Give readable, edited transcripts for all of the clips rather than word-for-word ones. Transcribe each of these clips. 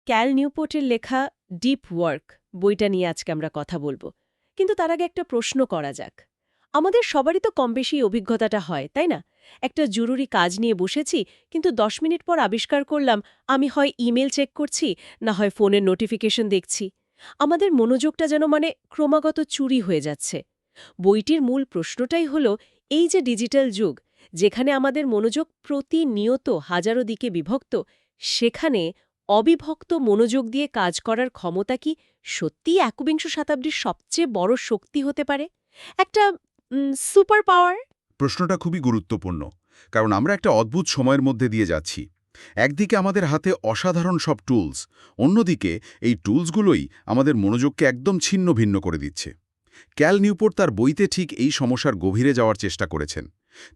ক্যাল নিউপোর্টের লেখা deep work বইটা নিয়ে আজকে আমরা কথা বলবো। কিন্তু তার আগে একটা প্রশ্ন করা যাক। আমাদের সবারই তো কমবেশি অভিজ্ঞতাটা হয়, তাই না? একটা জরুরি কাজ নিয়ে বসেছি, কিন্তু 10 মিনিট পর আবিষ্কার করলাম আমি হয় ইমেল চেক করছি, না হয় ফোনের নোটিফিকেশন দেখছি। আমাদের মনোযোগটা যেন ক্রমাগত চুরি হয়ে যাচ্ছে। বইটির মূল প্রশ্নটাই হলো, এই যে ডিজিটাল যুগ, যেখানে আমাদের মনোযোগ প্রতিনিয়ত হাজারো দিকে বিভক্ত, সেখানে অবিভক্ত মনোযোগ দিয়ে কাজ করার ক্ষমতা কি সত্যিই একবিংশ শতাব্দীর সবচেয়ে বড় শক্তি হতে পারে? একটা সুপার পাওয়ার? প্রশ্নটা খুবই গুরুত্বপূর্ণ, কারণ আমরা একটা অদ্ভুত সময়ের মধ্যে দিয়ে যাচ্ছি। একদিকে আমাদের হাতে অসাধারণ সব টুলস, অন্যদিকে এই টুলসগুলোই আমাদের মনোযোগকে একদম ছিন্ন ভিন্ন করে দিচ্ছে। ক্যাল নিউপোর্ট তার বইতে ঠিক এই সমস্যার গভীরে যাওয়ার চেষ্টা করেছেন।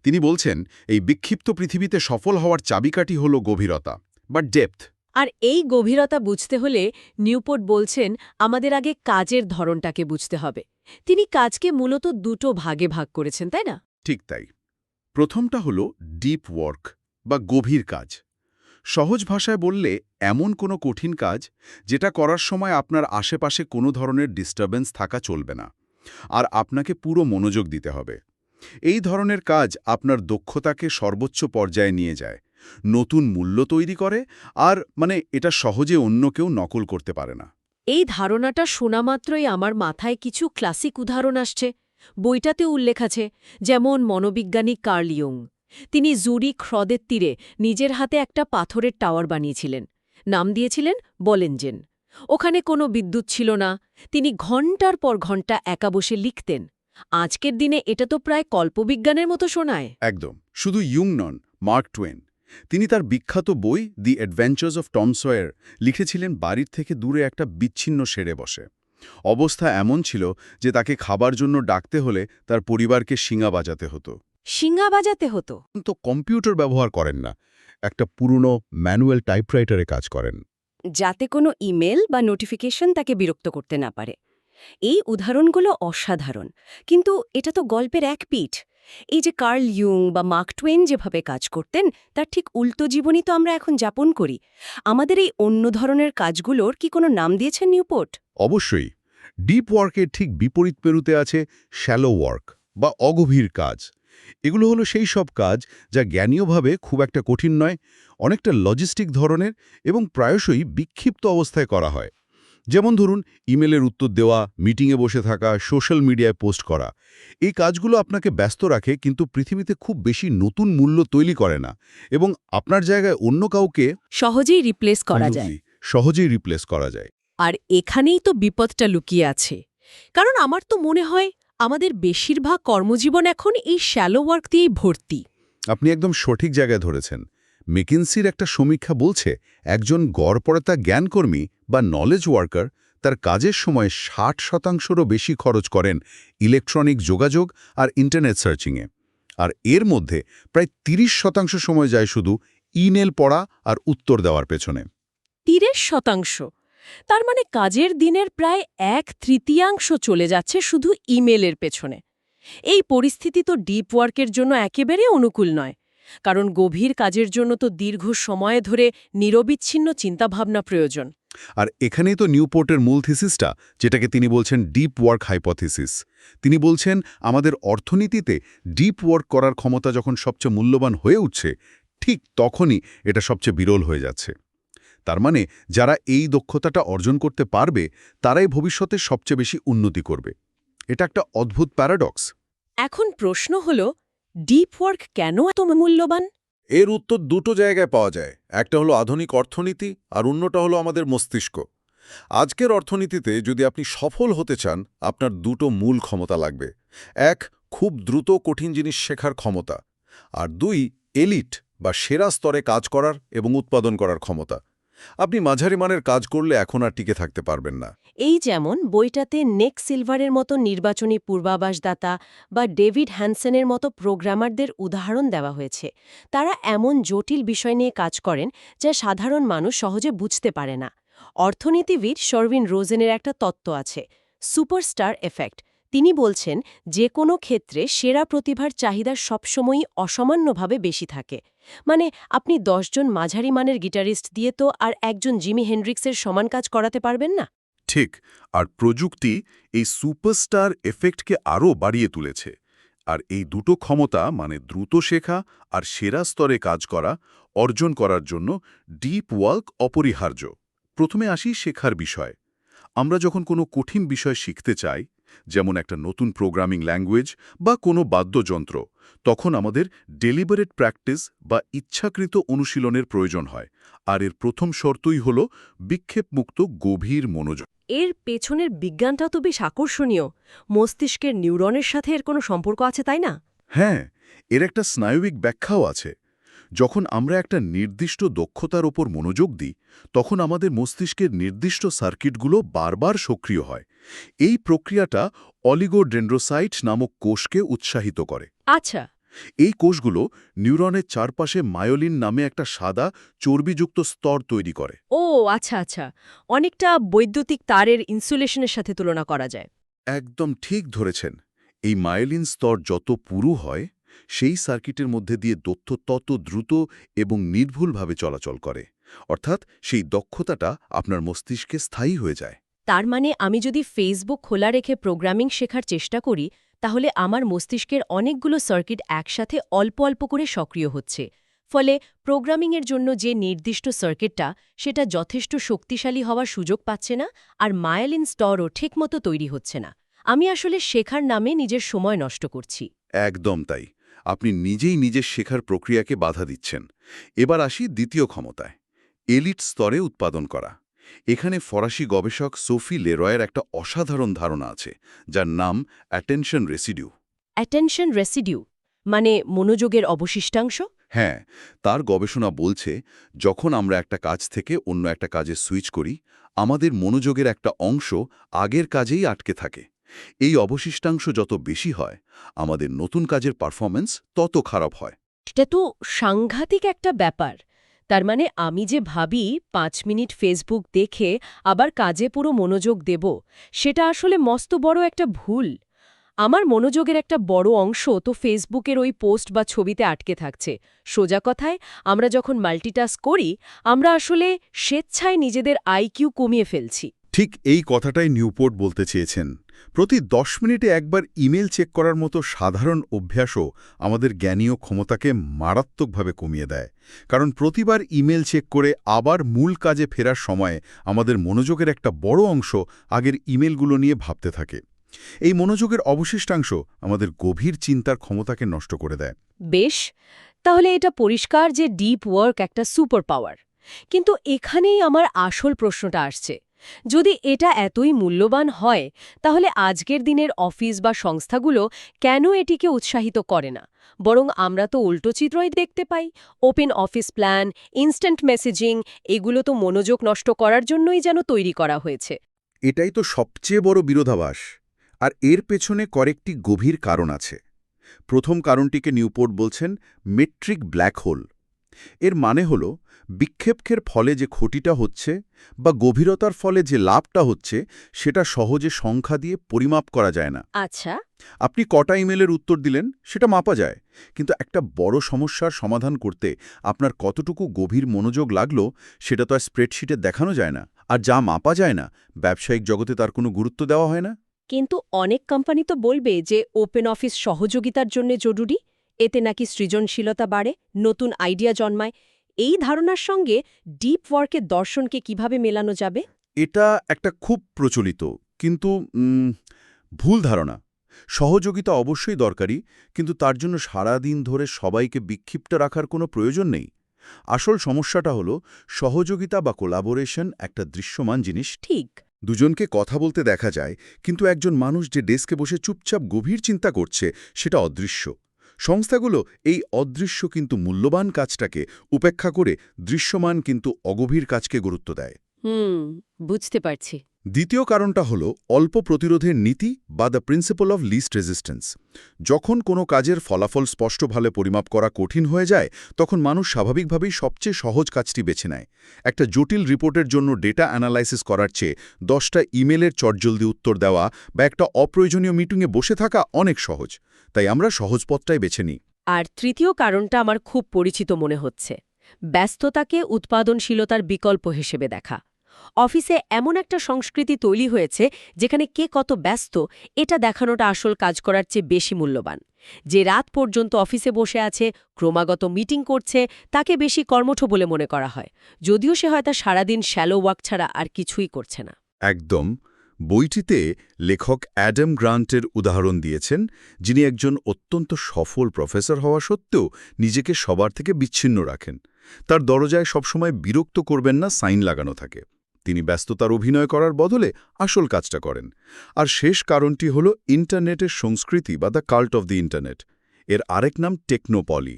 তিনি বলছেন, এই বিক্ষিপ্ত পৃথিবীতে সফল হওয়ার চাবিকাঠি হল গভীরতা বা ডেপথ। আর এই গভীরতা বুঝতে হলে নিউপোর্ট বলছেন আমাদের আগে কাজের ধরনটাকে বুঝতে হবে। তিনি কাজকে মূলত দুটো ভাগে ভাগ করেছেন, তাই না? ঠিক তাই। প্রথমটা হল ডিপ ওয়ার্ক বা গভীর কাজ। সহজ ভাষায় বললে এমন কোনো কঠিন কাজ যেটা করার সময় আপনার আশেপাশে কোনো ধরনের ডিস্টারবেন্স থাকা চলবে না, আর আপনাকে পুরো মনোযোগ দিতে হবে। এই ধরনের কাজ আপনার দক্ষতাকে সর্বোচ্চ পর্যায়ে নিয়ে যায়, নতুন মূল্য তৈরি করে, আর এটা সহজে অন্য কেউ নকল করতে পারে না। এই ধারণাটা শোনা মাত্রই আমার মাথায় কিছু ক্লাসিক উদাহরণ আসছে। বইটাতে উল্লেখ আছে, যেমন মনোবিজ্ঞানী কার্ল ইয়ুং। তিনি জুরিখ হ্রদের তীরে নিজের হাতে একটা পাথরের টাওয়ার বানিয়েছিলেন। নাম দিয়েছিলেন বলেনজেন। ওখানে কোনো বিদ্যুৎ ছিল না। তিনি ঘণ্টার পর ঘণ্টা একা বসে লিখতেন। আজকের দিনে এটা তো প্রায় কল্পবিজ্ঞানের মতো শোনায়। একদম। শুধু ইয়ুং নন, মার্ক টুয়েন। তিনি তার বিখ্যাত বই দি অ্যাডভেঞ্চার্স অফ টম সয়ার লিখেছিলেন বাড়ির থেকে দূরে একটা বিচ্ছিন্ন সেরে বসে। অবস্থা এমন ছিল যে তাকে খাবার জন্য ডাকতে হলে তার পরিবারকে শিঙা বাজাতে হতো। শিঙা বাজাতে হতো? তো কম্পিউটার ব্যবহার করেন না, একটা পুরনো ম্যানুয়াল টাইপরাইটারে কাজ করেন। যাতে কোনো ইমেল বা নোটিফিকেশন তাকে বিরক্ত করতে না পারে। এই উদাহরণগুলো অসাধারণ, কিন্তু এটা তো গল্পের এক পিঠ। এই যে কার্ল ইয়ুং বা মার্ক টুয়েন যেভাবে কাজ করতেন, তার ঠিক উল্টো জীবনই তো আমরা এখন যাপন করি। আমাদের এই অন্য ধরনের কাজগুলোর কি কোনো নাম দিয়েছেন নিউপোর্ট? অবশ্যই। ডিপ ওয়ার্কের ঠিক বিপরীত পেরুতে আছে শ্যালো ওয়ার্ক বা অগভীর কাজ। এগুলো হলো সেই সব কাজ যা জ্ঞানীয়ভাবে খুব একটা কঠিন নয়, অনেকটা লজিস্টিক ধরনের এবং প্রায়শই বিক্ষিপ্ত অবস্থায় করা হয়। যেমন ধরুন, ইমেলের উত্তর দেওয়া, মিটিংয়ে বসে থাকা, সোশ্যাল মিডিয়ায় পোস্ট করা। এই কাজগুলো আপনাকে ব্যস্ত রাখে, কিন্তু পৃথিবীতে খুব বেশি নতুন মূল্য তৈরি করে না, এবং আপনার জায়গায় অন্য কাউকে সহজেই রিপ্লেস করা যায়। সহজেই রিপ্লেস করা যায়। আর এখানেই তো বিপদটা লুকিয়ে আছে। কারণ আমার তো মনে হয় আমাদের বেশিরভাগ কর্মজীবন এখন এই শ্যালো ওয়ার্ক দিয়েই ভর্তি। আপনি একদম সঠিক জায়গায় ধরেছেন। মেকিনসির একটা সমীক্ষা বলছে, একজন গড়পড়তা জ্ঞানকর্মী বা নলেজ ওয়ার্কার তার কাজের সময় 60%রও বেশি খরচ করেন ইলেকট্রনিক যোগাযোগ আর ইন্টারনেট সার্চিংয়ে। আর এর মধ্যে প্রায় 30% সময় যায় শুধু ইমেল পড়া আর উত্তর দেওয়ার পেছনে। 30%? তার মানে কাজের দিনের প্রায় 1/3 চলে যাচ্ছে শুধু ইমেলের পেছনে। এই পরিস্থিতি তো ডিপ ওয়ার্কের জন্য একেবারে অনুকূল নয়। কারণ গভীর কাজের জন্য তো দীর্ঘ সময় ধরে নিরবিচ্ছিন্ন চিন্তাভাবনা প্রয়োজন। আর এখানেই তো নিউপোর্টের মূল থিসিসটা, যেটাকে তিনি বলছেন ডিপ ওয়ার্ক হাইপোথিসিস। তিনি বলছেন, আমাদের অর্থনীতিতে ডিপ ওয়ার্ক করার ক্ষমতা যখন সবচেয়ে মূল্যবান হয়ে উঠছে, ঠিক তখনই এটা সবচেয়ে বিরল হয়ে যাচ্ছে। তার মানে যারা এই দক্ষতাটা অর্জন করতে পারবে, তারাই ভবিষ্যতে সবচেয়ে বেশি উন্নতি করবে। এটা একটা অদ্ভুত প্যারাডক্স। এখন প্রশ্ন হল, ডিপ ওয়ার্ক কেন এত মূল্যবান? এর উত্তর দুটো জায়গায় পাওয়া যায়। একটা হলো আধুনিক অর্থনীতি, আর অন্যটা হলো আমাদের মস্তিষ্ক। আজকের অর্থনীতিতে যদি আপনি সফল হতে চান, আপনার দুটো মূল ক্ষমতা লাগবে। এক, খুব দ্রুত কঠিন জিনিস শেখার ক্ষমতা, আর দুই, এলিট বা সেরা স্তরে কাজ করার এবং উৎপাদন করার ক্ষমতা। আপনি মাঝারি মানের কাজ করলে এখন আর টিকে থাকতে পারবেন না। এই যেমন বইটাতে নেক সিলভারের মতো নির্বাচনী পূর্বাভাসদাতা বা ডেভিড হ্যানসেনের মতো প্রোগ্রামারদের উদাহরণ দেওয়া হয়েছে। তারা এমন জটিল বিষয় নিয়ে কাজ করেন যা সাধারণ মানুষ সহজে বুঝতে পারে না। অর্থনীতিবিদ শর্ভিন রোজেনের একটা তত্ত্ব আছে, সুপারস্টার এফেক্ট। তিনি বলছেন যে কোনো ক্ষেত্রে সেরা প্রতিভার চাহিদা সবসময়ই অসামান্যভাবে বেশি থাকে। মানে আপনি 10 জন মাঝারি মানের গিটারিস্ট দিয়ে তো আর একজন জিমি হেন্ড্রিক্সের সমান কাজ করাতে পারবেন না। ঠিক, আর প্রযুক্তি এই সুপারস্টার এফেক্টকে আরও বাড়িয়ে তুলেছে। আর এই দুটো ক্ষমতা মানে দ্রুত শেখা আর সেরা স্তরে কাজ করা অর্জন করার জন্য ডিপ ওয়ার্ক অপরিহার্য। প্রথমে আসি শেখার বিষয়। আমরা যখন কোনো কঠিন বিষয় শিখতে চাই, যেমন একটা নতুন প্রোগ্রামিং ল্যাঙ্গুয়েজ বা কোনো বাদ্যযন্ত্র, তখন আমাদের ডেলিবারেট প্র্যাকটিস বা ইচ্ছাকৃত অনুশীলনের প্রয়োজন হয়। আর এর প্রথম শর্তই হল বিক্ষেপমুক্ত গভীর মনোযোগ। এর পেছনের বিজ্ঞানটাও তো বেশ আকর্ষণীয়। মস্তিষ্কের নিউরনের সাথে এর কোনো সম্পর্ক আছে, তাই না? হ্যাঁ, এর একটা স্নায়বিক ব্যাখ্যাও আছে। যখন আমরা একটা নির্দিষ্ট দক্ষতার ওপর মনোযোগ দিই, তখন আমাদের মস্তিষ্কের নির্দিষ্ট সার্কিটগুলো বারবার সক্রিয় হয়। এই প্রক্রিয়াটা অলিগোডেন্ড্রোসাইট নামক কোষকে উৎসাহিত করে। আচ্ছা। এই কোষগুলো নিউরনের চারপাশে মায়োলিন নামে একটা সাদা চর্বিযুক্ত স্তর তৈরি করে। ও আচ্ছা আচ্ছা, অনেকটা বৈদ্যুতিক তারের ইনসুলেশনের সাথে তুলনা করা যায়। একদম ঠিক ধরেছেন। এই মায়োলিন স্তর যত পুরু হয়, সেই সার্কিটের মধ্যে দিয়ে তথ্য তত দ্রুত এবং নির্ভুলভাবে চলাচল করে। অর্থাৎ সেই দক্ষতাটা আপনার মস্তিষ্কে স্থায়ী হয়ে যায়। তার মানে আমি যদি ফেসবুক খোলা রেখে প্রোগ্রামিং শেখার চেষ্টা করি, তাহলে আমার মস্তিষ্কের অনেকগুলো সার্কিট একসাথে অল্প অল্প করে সক্রিয় হচ্ছে। ফলে প্রোগ্রামিংয়ের জন্য যে নির্দিষ্ট সার্কিটটা, সেটা যথেষ্ট শক্তিশালী হওয়ার সুযোগ পাচ্ছে না, আর মায়োলিন স্তরও ঠিকমতো তৈরি হচ্ছে না। আমি আসলে শেখার নামে নিজের সময় নষ্ট করছি। একদম তাই। আপনি নিজেই নিজের শেখার প্রক্রিয়াকে বাধা দিচ্ছেন। এবার আসি দ্বিতীয় ক্ষমতায়, এলিট স্তরে উৎপাদন করা। এখানে ফরাসি গবেষক সোফি লেরয়ের একটা অসাধারণ ধারণা আছে, যার নাম অ্যাটেনশন রেসিডিউ। অ্যাটেনশন রেসিডিউ মানে মনোযোগের অবশিষ্টাংশ? হ্যাঁ, তার গবেষণা বলছে যখন আমরা একটা কাজ থেকে অন্য একটা কাজে সুইচ করি, আমাদের মনোযোগের একটা অংশ আগের কাজেই আটকে থাকে। এই অবশিষ্টাংশ যত বেশি হয়, আমাদের নতুন কাজের পারফরম্যান্স তত খারাপ হয়। এটা তো সাংঘাতিক একটা ব্যাপার। তার মানে আমি যে ভাবি 5 মিনিট ফেসবুক দেখে আবার কাজে পুরো মনোযোগ দেব, সেটা আসলে মস্ত বড় একটা ভুল। আমার মনোযোগের একটা বড় অংশ তো ফেসবুকের ওই পোস্ট বা ছবিতে আটকে থাকছে। সোজা কথায়, আমরা যখন মাল্টিটাস্ক করি, আমরা আসলে স্বেচ্ছায় নিজেদের আইকিউ কমিয়ে ফেলছি। ঠিক এই কথাটাই নিউপোর্ট বলতে চেয়েছেন। প্রতি 10 মিনিটে একবার ইমেল চেক করার মতো সাধারণ অভ্যাসও আমাদের জ্ঞানীয় ক্ষমতাকে মারাত্মকভাবে কমিয়ে দেয়। কারণ প্রতিবার ইমেল চেক করে আবার মূল কাজে ফেরার সময় আমাদের মনোযোগের একটা বড় অংশ আগের ইমেলগুলো নিয়ে ভাবতে থাকে। এই মনোযোগের অবশিষ্টাংশ আমাদের গভীর চিন্তার ক্ষমতাকে নষ্ট করে দেয়। বেশ, তাহলে এটা পরিষ্কার যে ডিপ ওয়ার্ক একটা সুপার পাওয়ার। কিন্তু এখানেই আমার আসল প্রশ্নটা আসছে। যদি এটা এতই মূল্যবান হয়, তাহলে আজকের দিনের অফিস বা সংস্থাগুলো কেন এটিকে উৎসাহিত করে না? বরং আমরা তো উল্টো চিত্রই দেখতে পাই। Open office plan, instant messaging, এগুলো তো মনোযোগ নষ্ট করার জন্যই যেন তৈরি করা হয়েছে। এটাই তো সবচেয়ে বড় বিরোধাভাস। আর এর পেছনে কয়েকটি গভীর কারণ আছে। প্রথম কারণটিকে নিউপোর্ট বলছেন মেট্রিক ব্ল্যাক হোল। এর মানে হল বিক্ষেপের ফলে যে ক্ষতিটা হচ্ছে বা গভীরতার ফলে যে লাভটা হচ্ছে, সেটা সহজে সংখ্যা দিয়ে পরিমাপ করা যায় না। আচ্ছা। আপনি কটা ইমেলের উত্তর দিলেন সেটা মাপা যায়, কিন্তু একটা বড় সমস্যার সমাধান করতে আপনার কতটুকু গভীর মনোযোগ লাগলো সেটা তো আর স্প্রেডশিটে দেখানো যায় না। আর যা মাপা যায় না, ব্যবসায়িক জগতে তার কোনো গুরুত্ব দেওয়া হয় না। কিন্তু অনেক কোম্পানি তো বলবে যে ওপেন অফিস সহযোগিতার জন্য জরুরি, এতে নাকি সৃজনশীলতা বাড়ে, নতুন আইডিয়া জন্মায়। এই ধারণার সঙ্গে ডিপ ওয়ার্কের দর্শনকে কিভাবে মেলানো যাবে? এটা একটা খুব প্রচলিত কিন্তু ভুল ধারণা। সহযোগিতা অবশ্যই দরকারি, কিন্তু তার জন্য সারাদিন ধরে সবাইকে বিক্ষিপ্ত রাখার কোনো প্রয়োজন নেই। আসল সমস্যাটা হলো সহযোগিতা বা কোলাবোরেশন একটা দৃশ্যমান জিনিস। ঠিক। দুজনকে কথা বলতে দেখা যায়, কিন্তু একজন মানুষ যে ডেস্কে বসে চুপচাপ গভীর চিন্তা করছে সেটা অদৃশ্য। সংস্থাগুলো এই অদৃশ্য কিন্তু মূল্যবান কাজটাকে উপেক্ষা করে দৃশ্যমান কিন্তু অগভীর কাজকে গুরুত্ব দেয়। বুঝতে পারছি। দ্বিতীয় কারণটা হলো অল্প প্রতিরোধের নীতি বা the principle of least resistance. যখন কোনো কাজের ফলাফল স্পষ্টভাবে পরিমাপ করা কঠিন হয়ে যায়, তখন মানুষ স্বাভাবিকভাবেই সবচেয়ে সহজ কাজটি বেছে নেয়। একটা জটিল রিপোর্টের জন্য ডেটা অ্যানালাইসিস করার চেয়ে 10টা ইমেলের চটজলদি উত্তর দেওয়া বা একটা অপ্রয়োজনীয় মিটিংয়ে বসে থাকা অনেক সহজ। তাই আমরা সহজ পথটাই বেছে নিই। আর তৃতীয় কারণটা আমার খুব পরিচিত মনে হচ্ছে, ব্যস্ততাকে উৎপাদনশীলতার বিকল্প হিসেবে দেখা। অফিসে এমন একটা সংস্কৃতি তৈরি হয়েছে যেখানে কে কত ব্যস্ত এটা দেখানোটা আসল কাজ করার চেয়ে বেশি মূল্যবান। যে রাত পর্যন্ত অফিসে বসে আছে, ক্রমাগত মিটিং করছে, তাকে বেশি কর্মঠ বলে মনে করা হয়, যদিও সে হয়তো সারাদিন শ্যালো ওয়ার্ক ছাড়া আর কিছুই করছে না। একদম। বইটিতে লেখক অ্যাডাম গ্রান্টের উদাহরণ দিয়েছেন, যিনি একজন অত্যন্ত সফল প্রফেসর হওয়া সত্ত্বেও নিজেকে সবার থেকে বিচ্ছিন্ন রাখেন। তার দরজায় সবসময় বিরক্ত করবেন না সাইন লাগানো থাকে। তিনি ব্যস্ততার অভিনয় করার বদলে আসল কাজটা করেন। আর শেষ কারণটি হল ইন্টারনেটের সংস্কৃতি বা the cult of the internet. এর আরেক নাম টেকনোপলি।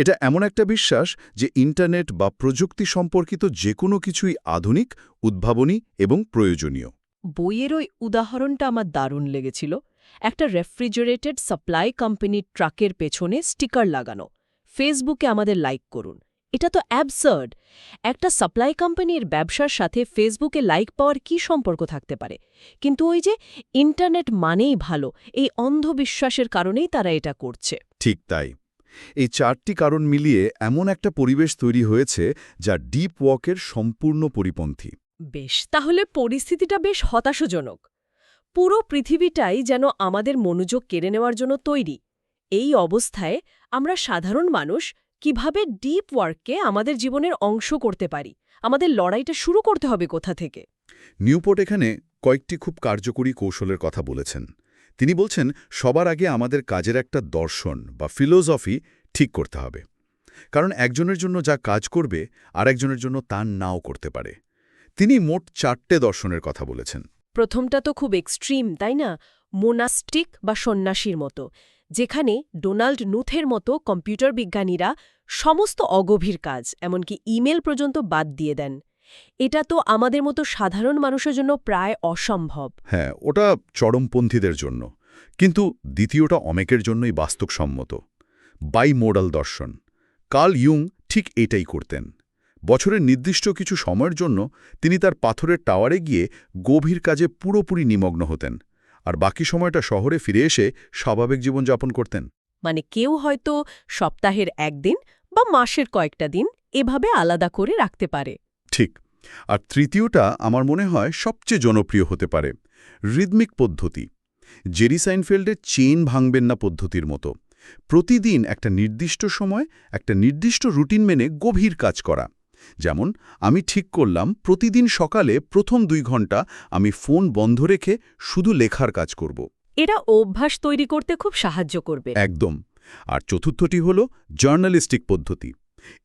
এটা এমন একটা বিশ্বাস যে ইন্টারনেট বা প্রযুক্তি সম্পর্কিত যে কোনো কিছুই আধুনিক, উদ্ভাবনী এবং প্রয়োজনীয়। বইয়ের ওই উদাহরণটা আমার দারুণ লেগেছিল। একটা রেফ্রিজারেটেড সাপ্লাই কোম্পানির ট্রাকের পেছনে স্টিকার লাগানো, ফেসবুকে আমাদের লাইক করুন। এটা তো অ্যাবসার্ড। একটা সাপ্লাই কোম্পানির ব্যবসার সাথে ফেসবুকে লাইক পাওয়ার কি সম্পর্ক থাকতে পারে? কিন্তু ওই যে ইন্টারনেট মানেই ভালো, এই অন্ধবিশ্বাসের কারণেই তারা এটা করছে। ঠিক তাই। এই 4টি কারণ মিলিয়ে এমন একটা পরিবেশ তৈরি হয়েছে যা ডিপ ওয়ার্কের সম্পূর্ণ পরিপন্থী। বেশ, তাহলে পরিস্থিতিটা বেশ হতাশাজনক। পুরো পৃথিবীটাই যেন আমাদের মনোযোগ কেড়ে নেওয়ার জন্য তৈরি। এই অবস্থায় আমরা সাধারণ মানুষ কিভাবে ডিপ ওয়ার্ককে আমাদের জীবনের অংশ করতে পারি? আমাদের লড়াইটা শুরু করতে হবে কোথা থেকে? নিউপোর্ট এখানে কয়েকটি খুব কার্যকরী কৌশলের কথা বলেছেন। তিনি বলছেন, সবার আগে আমাদের কাজের একটা দর্শন বা ফিলোসফি ঠিক করতে হবে। কারণ একজনের জন্য যা কাজ করবে আরেকজনের জন্য তা নাও করতে পারে। তিনি মোট 4টে দর্শনের কথা বলেছেন। প্রথমটা তো খুব এক্সট্রিম, তাই না? মোনাস্টিক বা সন্ন্যাসীর মতো, যেখানে ডোনাল্ড নুথের মতো কম্পিউটার বিজ্ঞানীরা সমস্ত অগভীর কাজ, এমনকি ইমেল পর্যন্ত বাদ দিয়ে দেন। এটা তো আমাদের মতো সাধারণ মানুষের জন্য প্রায় অসম্ভব। হ্যাঁ, ওটা চরমপন্থীদের জন্য। কিন্তু দ্বিতীয়টা অনেকের জন্যই বাস্তবসম্মত, বাইমোডাল দর্শন। কার্ল ইয়ুং ঠিক এটাই করতেন। বছরের নির্দিষ্ট কিছু সময়ের জন্য তিনি তার পাথরের টাওয়ারে গিয়ে গভীর কাজে পুরোপুরি নিমগ্ন হতেন, আর বাকি সময়টা শহরে ফিরে এসে স্বাভাবিক জীবনযাপন করতেন। মানে কেউ হয়তো সপ্তাহের একদিন বা মাসের কয়েকটা দিন এভাবে আলাদা করে রাখতে পারে। ঠিক। আর তৃতীয়টা আমার মনে হয় সবচেয়ে জনপ্রিয় হতে পারে, রিদমিক পদ্ধতি। জেরি সাইনফেল্ডের চেইন ভাঙবেন না পদ্ধতির মতো। প্রতিদিন একটা নির্দিষ্ট সময় একটা নির্দিষ্ট রুটিন মেনে গভীর কাজ করা। যেমন আমি ঠিক করলাম প্রতিদিন সকালে প্রথম 2 ঘন্টা আমি ফোন বন্ধ রেখে শুধু লেখার কাজ করব। এটা অভ্যাস তৈরি করতে খুব সাহায্য করবে। একদম। আর চতুর্থটি হল জার্নালিস্টিক পদ্ধতি।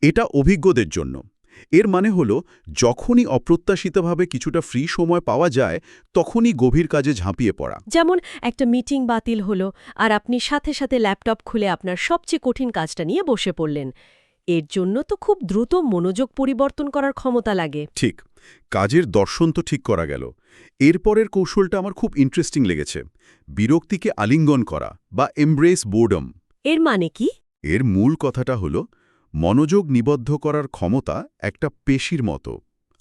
এটা অভিজ্ঞদের জন্য। এর মানে হলো যখনই অপ্রত্যাশিতভাবে কিছুটা ফ্রি সময় পাওয়া যায় তখনই গভীর কাজে ঝাঁপিয়ে পড়া। যেমন একটা মিটিং বাতিল হলো আর আপনি সাথে সাথে ল্যাপটপ খুলে আপনার সবচেয়ে কঠিন কাজটা নিয়ে বসে পড়লেন। এর জন্য তো খুব দ্রুত মনোযোগ পরিবর্তন করার ক্ষমতা লাগে। ঠিক। কাজের দর্শন তো ঠিক করা গেল। এরপরের কৌশলটা আমার খুব ইন্টারেস্টিং লেগেছে, বিরক্তিকে আলিঙ্গন করা বা এমব্রেস বোর্ডম। এর মানে কি? এর মূল কথাটা হলো মনোযোগ নিবদ্ধ করার ক্ষমতা একটা পেশির মতো।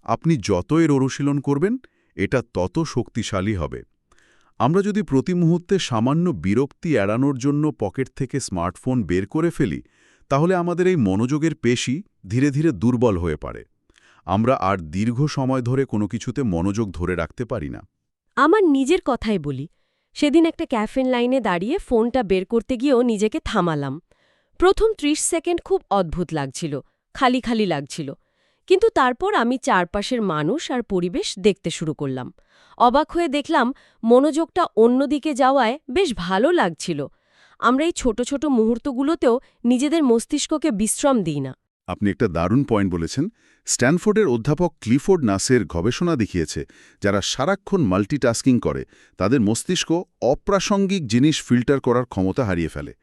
আপনি যত এর অনুশীলন করবেন এটা তত শক্তিশালী হবে। আমরা যদি প্রতি মুহূর্তে সামান্য বিরক্তি এড়ানোর জন্য পকেট থেকে স্মার্টফোন বের করে ফেলি, তাহলে আমাদের এই মনোযোগের পেশি ধীরে ধীরে দুর্বল হয়ে পড়ে। আমরা আর দীর্ঘ সময় ধরে কোনো কিছুতে মনোযোগ ধরে রাখতে পারি না। আমার নিজের কথাই বলি, সেদিন একটা ক্যাফেন লাইনে দাঁড়িয়ে ফোনটা বের করতে গিয়েও নিজেকে থামালাম। প্রথম 30 সেকেন্ড খুব অদ্ভুত লাগছিল, খালি খালি লাগছিল। কিন্তু তারপর আমি চারপাশের মানুষ আর পরিবেশ দেখতে শুরু করলাম। অবাক হয়ে দেখলাম মনোযোগটা অন্যদিকে যাওয়ায় বেশ ভালো লাগছিল। আমরা এই ছোট ছোট মুহূর্তগুলোতেও নিজেদের মস্তিষ্ককে বিশ্রাম দিই না। আপনি একটা দারুণ পয়েন্ট বলেছেন। স্ট্যানফোর্ডের অধ্যাপক ক্লিফোর্ড নাসের গবেষণা দেখিয়েছে, যারা সারাক্ষণ মাল্টিটাস্কিং করে তাদের মস্তিষ্ক অপ্রাসঙ্গিক জিনিস ফিল্টার করার ক্ষমতা হারিয়ে ফেলে।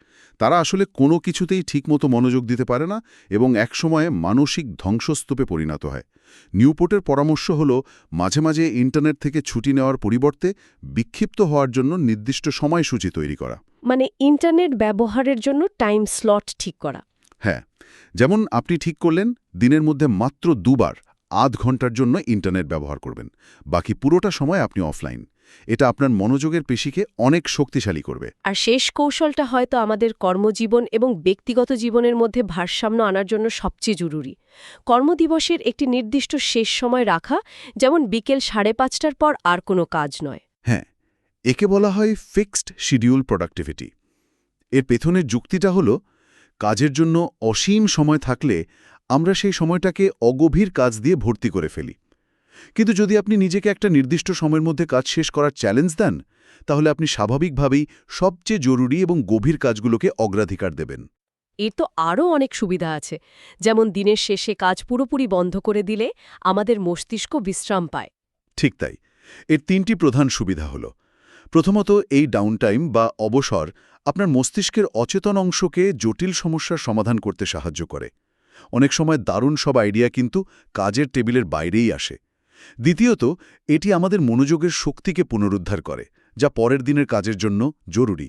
তারা আসলে কোনো কিছুতেই ঠিকমতো মনোযোগ দিতে পারে না এবং একসময়ে মানসিক ধ্বংসস্তূপে পরিণত হয়। নিউপোর্টের পরামর্শ হল মাঝে মাঝে ইন্টারনেট থেকে ছুটি নেওয়ার পরিবর্তে বিক্ষিপ্ত হওয়ার জন্য নির্দিষ্ট সময়সূচি তৈরি করা। মানে ইন্টারনেট ব্যবহারের জন্য টাইম স্লট ঠিক করা। হ্যাঁ, যেমন আপনি ঠিক করলেন দিনের মধ্যে মাত্র 2 বার আধ ঘন্টার জন্য ইন্টারনেট ব্যবহার করবেন, বাকি পুরোটা সময় আপনি অফলাইন। এটা আপনার মনোযোগের পেশিকে অনেক শক্তিশালী করবে। আর শেষ কৌশলটা হয়তো আমাদের কর্মজীবন এবং ব্যক্তিগত জীবনের মধ্যে ভারসাম্য আনার জন্য সবচেয়ে জরুরি। কর্মদিবসের একটি নির্দিষ্ট শেষ সময় রাখা, যেমন বিকেল 5:30টার পর আর কোনো কাজ নয়। হ্যাঁ, একে বলা হয় ফিক্সড শিডিউল প্রোডাক্টিভিটি। এর পেছনের যুক্তিটা হল কাজের জন্য অসীম সময় থাকলে আমরা সেই সময়টাকে অগভীর কাজ দিয়ে ভর্তি করে ফেলি। কিন্তু যদি আপনি নিজেকে একটা নির্দিষ্ট সময়ের মধ্যে কাজ শেষ করার চ্যালেঞ্জ দেন, তাহলে আপনি স্বাভাবিকভাবেই সবচেয়ে জরুরি এবং গভীর কাজগুলোকে অগ্রাধিকার দেবেন। এর তো আরও অনেক সুবিধা আছে, যেমন দিনের শেষে কাজ পুরোপুরি বন্ধ করে দিলে আমাদের মস্তিষ্ক বিশ্রাম পায়। ঠিক তাই। এর 3টি প্রধান সুবিধা হল, প্রথমত এই ডাউনটাইম বা অবসর আপনার মস্তিষ্কের অচেতন অংশকে জটিল সমস্যার সমাধান করতে সাহায্য করে। অনেক সময় দারুণ সব আইডিয়া কিন্তু কাজের টেবিলের বাইরেই আসে। দ্বিতীয়ত, এটি আমাদের মনোযোগের শক্তিকে পুনরুদ্ধার করে, যা পরের দিনের কাজের জন্য জরুরি।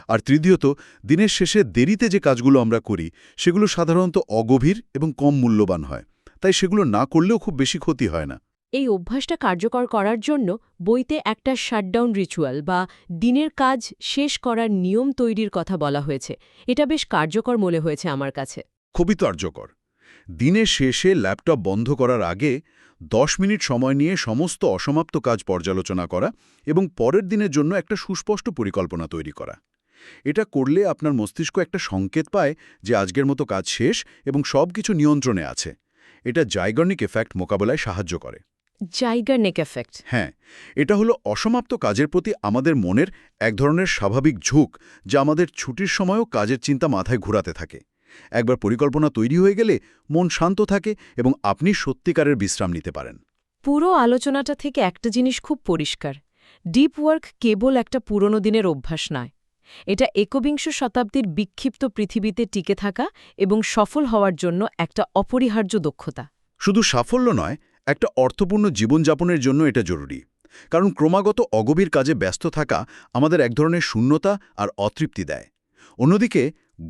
আর তৃতীয়ত, দিনের শেষে দেরিতে যে কাজগুলো আমরা করি সেগুলো সাধারণত অগভীর এবং কম মূল্যবান হয়, তাই সেগুলো না করলেও খুব বেশি ক্ষতি হয় না। এই অভ্যাসটা কার্যকর করার জন্য বইতে একটা শাটডাউন রিচুয়াল বা দিনের কাজ শেষ করার নিয়ম তৈরির কথা বলা হয়েছে। এটা বেশ কার্যকর মনে হয়েছে আমার কাছে। খুবই কার্যকর। দিনের শেষে ল্যাপটপ বন্ধ করার আগে 10 মিনিট সময় নিয়ে সমস্ত অসমাপ্ত কাজ পর্যালোচনা করা এবং পরের দিনের জন্য একটা সুস্পষ্ট পরিকল্পনা তৈরি করা। এটা করলে আপনার মস্তিষ্ক একটা সংকেত পায় যে আজকের মতো কাজ শেষ এবং সবকিছু নিয়ন্ত্রণে আছে। এটা জাইগার্নিক এফেক্ট মোকাবেলায় সাহায্য করে। জাইগার্নিক এফেক্ট। হ্যাঁ, এটা হলো অসমাপ্ত কাজের প্রতি আমাদের মনের এক ধরনের স্বাভাবিক ঝুঁক, যা আমাদের ছুটির সময়ও কাজের চিন্তা মাথায় ঘুরাতে থাকে। একবার পরিকল্পনা তৈরি হয়ে গেলে মন শান্ত থাকে এবং আপনি সত্যিকারের বিশ্রাম নিতে পারেন। পুরো আলোচনাটা থেকে একটা জিনিস খুব পরিষ্কার, ডিপ ওয়ার্ক কেবল একটা পুরনো দিনের অভ্যাস নয়। এটা একবিংশ শতাব্দীর বিক্ষিপ্ত পৃথিবীতে টিকে থাকা এবং সফল হওয়ার জন্য একটা অপরিহার্য দক্ষতা। শুধু সাফল্য নয়, একটা অর্থপূর্ণ জীবনযাপনের জন্য এটা জরুরি। কারণ ক্রমাগত অগভীর কাজে ব্যস্ত থাকা আমাদের এক ধরনের শূন্যতা আর অতৃপ্তি দেয়। অন্যদিকে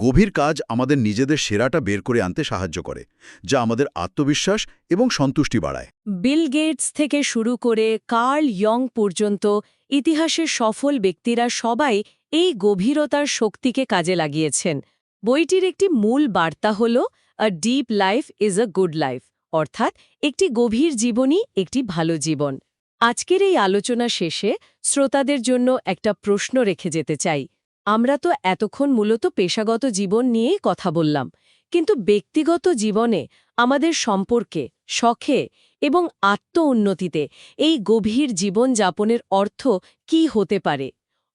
গভীর কাজ আমাদের নিজেদের সেরাটা বের করে আনতে সাহায্য করে, যা আমাদের আত্মবিশ্বাস এবং সন্তুষ্টি বাড়ায়। বিল গেটস থেকে শুরু করে কার্ল ইয়ং পর্যন্ত ইতিহাসের সফল ব্যক্তিরা সবাই এই গভীরতার শক্তিকে কাজে লাগিয়েছেন। বইটির একটি মূল বার্তা হল a deep life is a good life, অর্থাৎ একটি গভীর জীবনই একটি ভালো জীবন। আজকের এই আলোচনা শেষে শ্রোতাদের জন্য একটা প্রশ্ন রেখে যেতে চাই। আমরা তো এতক্ষণ মূলত পেশাগত জীবন নিয়েই কথা বললাম, কিন্তু ব্যক্তিগত জীবনে আমাদের সম্পর্কে, শখে এবং আত্ম-উন্নতিতে এই গভীর জীবনযাপনের অর্থ কী হতে পারে?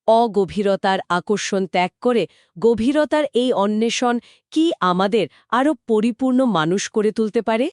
অগভীরতার আকর্ষণ ত্যাগ করে গভীরতার এই অন্বেষণ কি আমাদের আরও পরিপূর্ণ মানুষ করে তুলতে পারে?